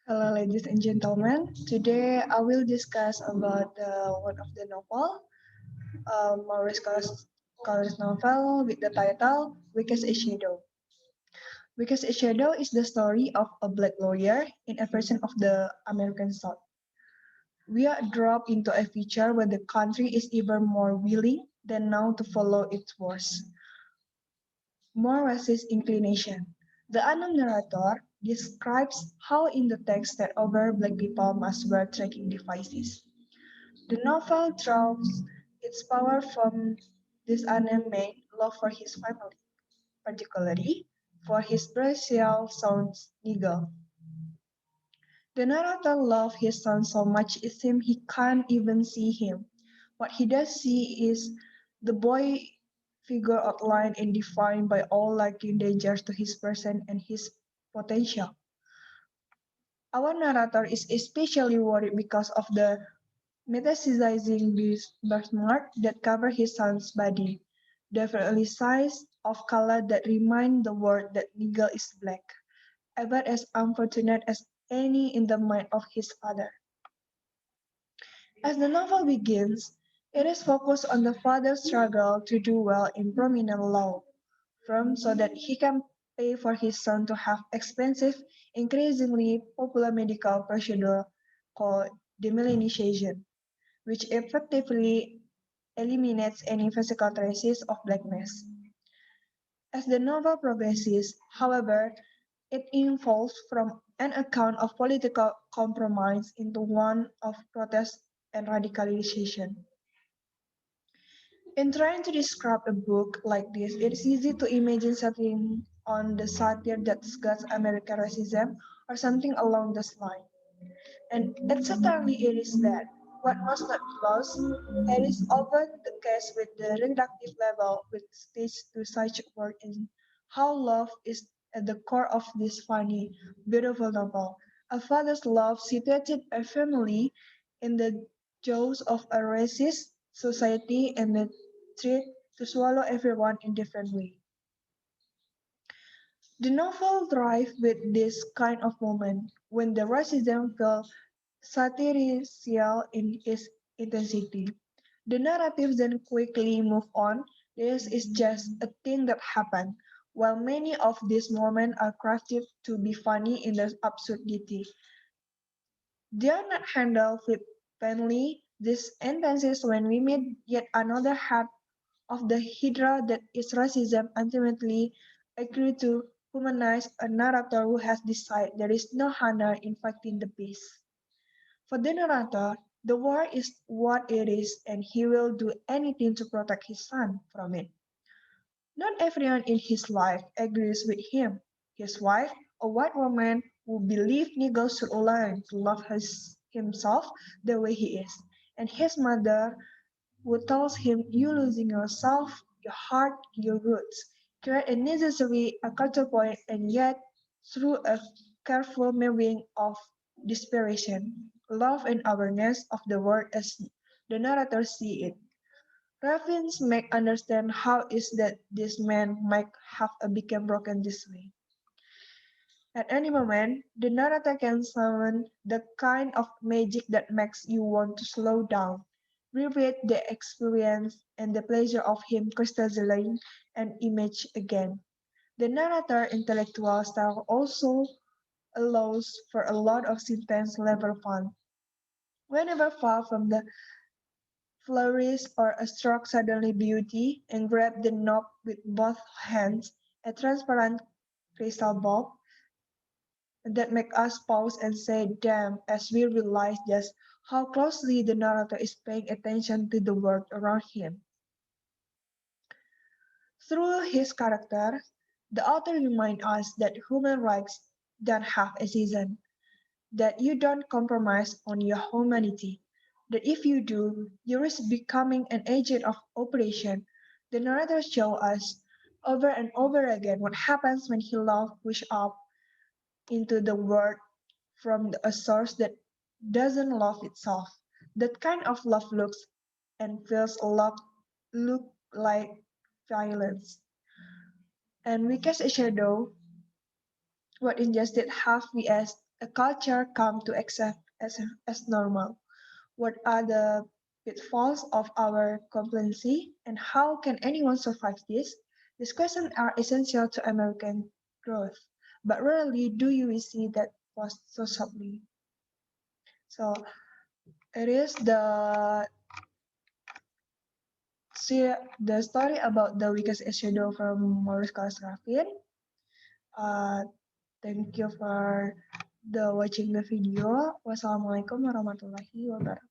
Hello, ladies and gentlemen. Today I will discuss about one of the novel, Maurice Carlos novel with the title Weakest a Shadow. Weakest a Shadow is the story of a black lawyer in a version of the American South. We are dropped into a future where the country is even more willing than now to follow its worst, more racist inclination. The unknown narrator describes how in the text that over black people must wear tracking devices. The novel draws its power from this unnamed love for his family, particularly for his Brazil son Nigel. The narrator loves his son so much it seems he can't even see him. What he does see is the boy figure outlined and defined by all likely dangers to his person and his potential. Our narrator is especially worried because of the metastasizing birthmark that cover his son's body, definitely size of color that remind the world that Nigel is black, about as unfortunate as any in the mind of his father. As the novel begins, it is focused on the father's struggle to do well in prominent law firm so that he can pay for his son to have expensive, increasingly popular medical procedure called demyelinization, which effectively eliminates any physical traces of blackness. As the novel progresses, however, it evolves from an account of political compromise into one of protest and radicalization. In trying to describe a book like this, it is easy to imagine something on the satire that discusses American racism or something along this line. And it certainly it is that. What must not be lost, it is often the case with the reductive level with stage to such work in how love is at the core of this funny, beautiful novel. A father's love situated a family in the jaws of a racist society and the threat to swallow everyone in different way. The novel thrives with this kind of moment when the racism feels satirical in its intensity. The narratives then quickly move on. This is just a thing that happened, while many of these moments are crafted to be funny in their absurdity. They are not handled flippantly. This intensities when we meet yet another head of the hydra that is racism ultimately agree to humanize a narrator who has decided there is no honor in fighting the beast. For the narrator, the war is what it is and he will do anything to protect his son from it. Not everyone in his life agrees with him. His wife, a white woman who believes Nigel should learn to love himself the way he is, and his mother who tells him you losing yourself, your heart, your roots, create a necessary a counterpoint and yet through a careful marrying of desperation, love and awareness of the world as the narrator see it. Ravens make understand how is that this man might have become broken this way. At any moment, the narrator can summon the kind of magic that makes you want to slow down, reread the experience and the pleasure of him crystallizing an image again. The narrator intellectual style also allows for a lot of intense level fun. Whenever far from the flourish or a stroke suddenly beauty and grab the knob with both hands, a transparent crystal ball, that make us pause and say damn as we realize just how closely the narrator is paying attention to the world around him. Through his character, the author reminds us that human rights don't have a season, that you don't compromise on your humanity, that if you do, you risk becoming an agent of oppression. The narrator shows us over and over again what happens when he love push up into the world from a source that doesn't love itself. That kind of love looks and feels a lot look like violence. And we cast a shadow what injustice have we as a culture come to accept as normal? What are the pitfalls of our complacency, and how can anyone survive this? These questions are essential to American growth, but rarely do you see that posed so subtly. So it is the story about the weakest shadow from Maurice Calligraphy. Uh, thank you for the watching the video. Wassalamualaikum warahmatullahi wabarakatuh.